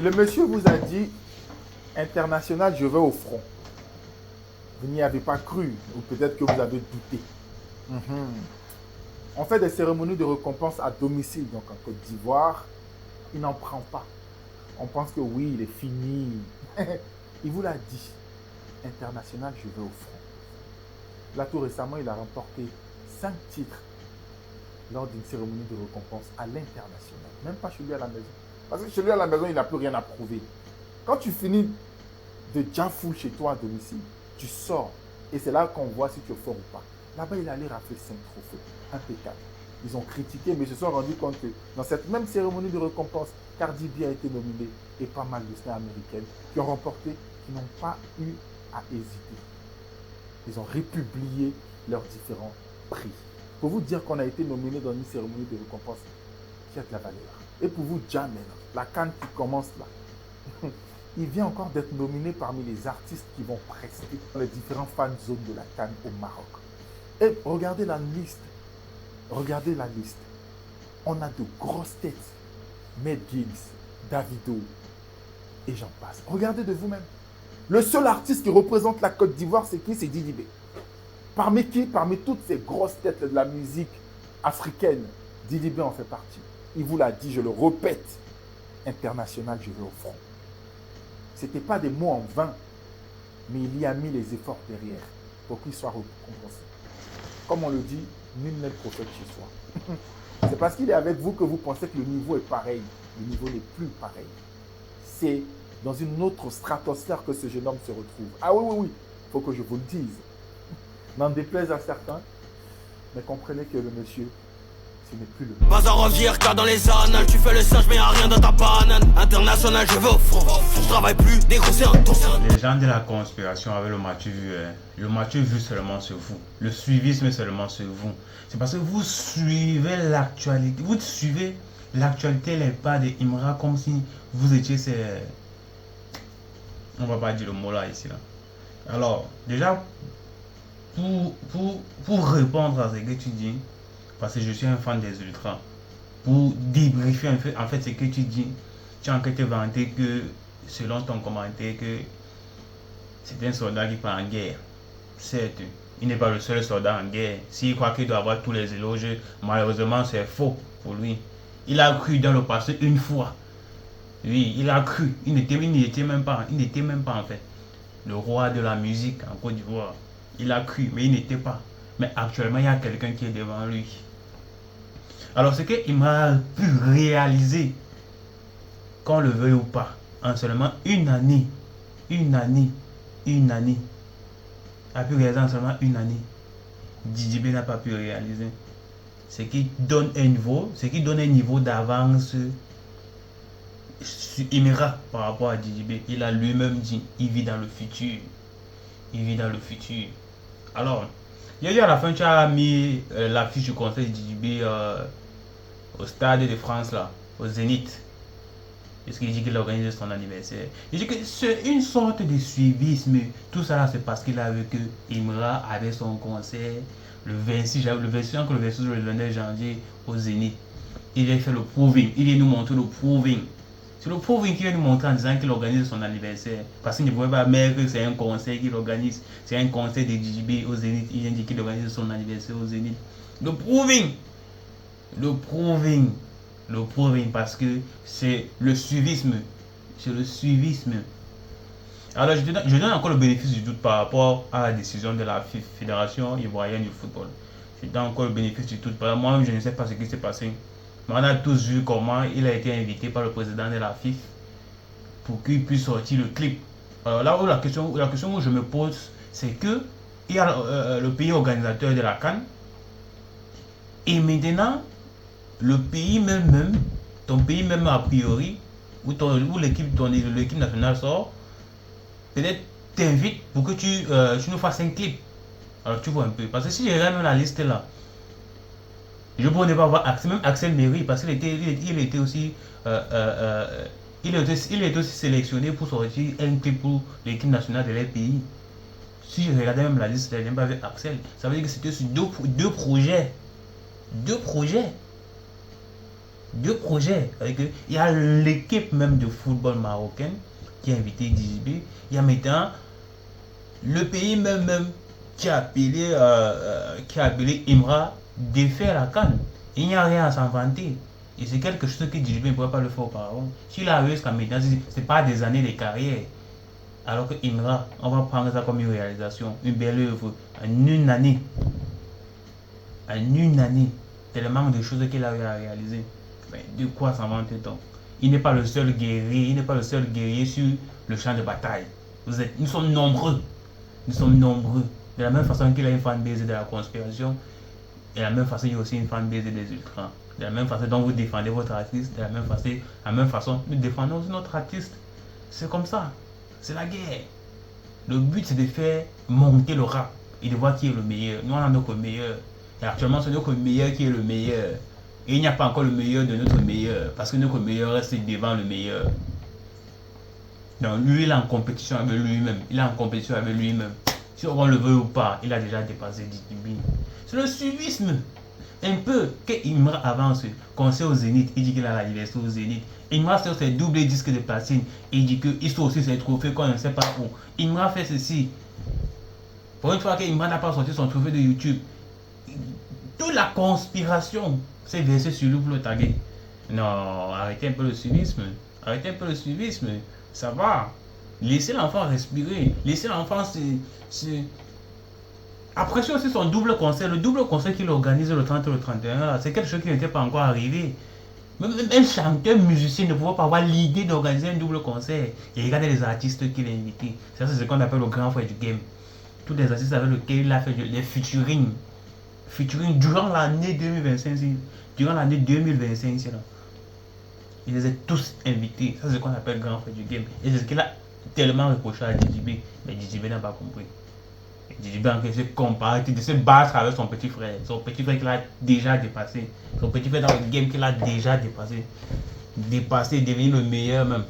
Le monsieur vous a dit international, je vais au front. Vous n'y avez pas cru, ou peut-être que vous avez douté. Mhm. On fait des cérémonies de récompense à domicile, donc en Côte d'Ivoire. Il n'en prend pas. On pense que oui, il est fini. Il vous l'a dit. International, je vais au front. Là, tout récemment, il a remporté 5 titres lors d'une cérémonie de récompense à l'international. Même pas chez lui à la maison. Parce que chez lui à la maison, il n'a plus rien à prouver. Quand tu finis de jafou chez toi à domicile, tu sors. Et c'est là qu'on voit si tu es fort ou pas. Là-bas, il allait rafler 5 trophées. Impeccable. Ils ont critiqué, mais ils se sont rendus compte que dans cette même cérémonie de récompense, Cardi B a été nominée et pas mal de stars américaines qui ont remporté, qui n'ont pas eu à hésiter. Ils ont republié leurs différents prix. Pour vous dire qu'on a été nominé dans une cérémonie de récompense qui a de la valeur. Et pour vous, Jam, la CAN qui commence là, il vient encore d'être nominé parmi les artistes qui vont prester dans les différents fan zones de la CAN au Maroc. Et regardez la liste. Regardez la liste. On a de grosses têtes. Mad Gibbs, Davido, et j'en passe. Regardez de vous-même. Le seul artiste qui représente la Côte d'Ivoire, c'est qui? C'est Didi B. Parmi qui? Parmi toutes ces grosses têtes de la musique africaine, Didi B en fait partie. Il vous l'a dit, je le répète. International, je vais au front. Ce n'était pas des mots en vain, mais il y a mis les efforts derrière pour qu'il soit récompensé. Comme on le dit, nul n'est le prophète chez soi. C'est parce qu'il est avec vous que vous pensez que le niveau est pareil. Le niveau n'est plus pareil. C'est dans une autre stratosphère que ce jeune homme se retrouve. Ah oui, oui, oui, il faut que je vous le dise. N'en déplaise à certains, mais comprenez que le monsieur, ce n'est plus le même. Pas à revenir car dans les annales tu fais le singe mais y'a rien dans ta banane. International je vais au front, je travaille plus, dégrosser un ton. Les gens de la conspiration avec le Mathieu vu, le Mathieu vu seulement sur vous. Le suivisme seulement sur vous. C'est parce que vous suivez l'actualité. Vous suivez l'actualité, les pas de Imra comme si vous étiez ces... On va pas dire le mot là ici là. Alors, déjà, pour répondre à ce que tu dis, parce que je suis un fan des ultras, pour débriefer en fait ce que tu dis, tu as encore te vanter que, selon ton commentaire, que c'est un soldat qui part en guerre. Certes, il n'est pas le seul soldat en guerre. S'il croit qu'il doit avoir tous les éloges, malheureusement c'est faux pour lui. Il a cru dans le passé une fois. Oui, il a cru. Il n'était même pas en fait le roi de la musique en Côte d'Ivoire. Il a cru, mais il n'était pas. Mais actuellement, il y a quelqu'un qui est devant lui. Alors, ce qu'il m'a pu réaliser, qu'on le veuille ou pas, en seulement une année, a pu réaliser en seulement une année. Didi B n'a pas pu réaliser. Ce qui donne un niveau d'avance sur Imra par rapport à Didi B. Il a lui-même dit, il vit dans le futur. Alors, il y a eu à la fin, tu as mis l'affiche du conseil Didi B au Stade de France, là, au Zénith. Parce qu'il dit qu'il organise son anniversaire. Il dit que c'est une sorte de suivisme. Tout ça là, c'est parce qu'il a vu que Imra avait son concert le 26 ou le 29 janvier au Zénith. Il a fait le proving. Il vient nous montrer le proving. C'est le proving qu'il vient nous montrer en disant qu'il organise son anniversaire. Parce qu'il ne pouvait pas mettre que c'est un concert qu'il organise. C'est un concert de DJB au Zénith. Il vient dire qu'il organise son anniversaire au Zénith. Le proving parce que c'est le suivisme. Alors je donne encore le bénéfice du doute par rapport à la décision de la Fédération ivoirienne du football. Je donne encore le bénéfice du doute. Moi-même, je ne sais pas ce qui s'est passé. Mais on a tous vu comment il a été invité par le président de la FIFA pour qu'il puisse sortir le clip. Alors là où la question que je me pose, c'est que il y a le pays organisateur de la CAN et maintenant le pays même, ton pays même a priori, où l'équipe nationale sort, peut-être t'invite pour que tu nous fasses un clip. Alors tu vois un peu. Parce que si je regarde même la liste là, je pourrais pas voir même Axel Méry parce qu'il était aussi sélectionné pour sortir un clip pour l'équipe nationale de leur pays. Si je regardais même la liste, je n'ai pas vu Axel. Ça veut dire que c'était sur deux projets. 2 projets. Il y a l'équipe même de football marocaine qui a invité DJB. Il y a maintenant le pays même qui a appelé Imra défaire la CAN. Il n'y a rien à s'en vanter. Et c'est quelque chose que DJB ne pourrait pas le faire auparavant. S'il a eu jusqu'à maintenant, ce n'est pas des années de carrière. Alors que Imra, on va prendre ça comme une réalisation, une belle œuvre, en une année. En une année. Tellement de choses qu'il a eu à réaliser. Mais de quoi s'en vanter donc? Il n'est pas le seul guerrier sur le champ de bataille. Nous sommes nombreux. Nous sommes nombreux. De la même façon qu'il a une fanbase de la conspiration, de la même façon il y a aussi une fanbase des ultras. De la même façon dont vous défendez votre artiste, de la même façon nous défendons aussi notre artiste. C'est comme ça. C'est la guerre. Le but c'est de faire monter le rap et de voir qui est le meilleur. Nous on a notre meilleur. Et actuellement c'est notre meilleur qui est le meilleur. Et il n'y a pas encore le meilleur de notre meilleur. Parce que notre meilleur reste devant le meilleur. Donc lui il est en compétition avec lui-même. Si on le veut ou pas, il a déjà dépassé DJB. C'est le suivisme. Un peu que Imra avance, concert au Zénith, il dit qu'il a la diversité au Zénith. Imra sort ses doubles disques de platine, il dit qu'il sort aussi ses trophées qu'on ne sait pas où. Imra fait ceci. Pour une fois que Imra n'a pas sorti son trophée de YouTube, toute la conspiration s'est versée sur lui pour le taguer. Non, arrêtez un peu le suivisme. Ça va. Laissez l'enfant respirer. Laissez l'enfant se... Appréciez aussi son double concert. Le double concert qu'il organise le 30 et le 31, c'est quelque chose qui n'était pas encore arrivé. Même un chanteur musicien ne pouvait pas avoir l'idée d'organiser un double concert. Et regardez les artistes qu'il a invités. Ça, c'est ce qu'on appelle le grand frère du game. Tous les artistes avec lesquels il a fait des featuring durant l'année 2025. Il les a tous invités. Ça, c'est ce qu'on appelle grand frère du game. Et c'est ce qu'il a tellement reproché à DJB. Mais DJB n'a pas compris. DJB a encaissé comparé de se battre avec son petit frère. Son petit frère qu'il a déjà dépassé. Son petit frère dans le game qu'il a déjà dépassé. Devenir le meilleur même.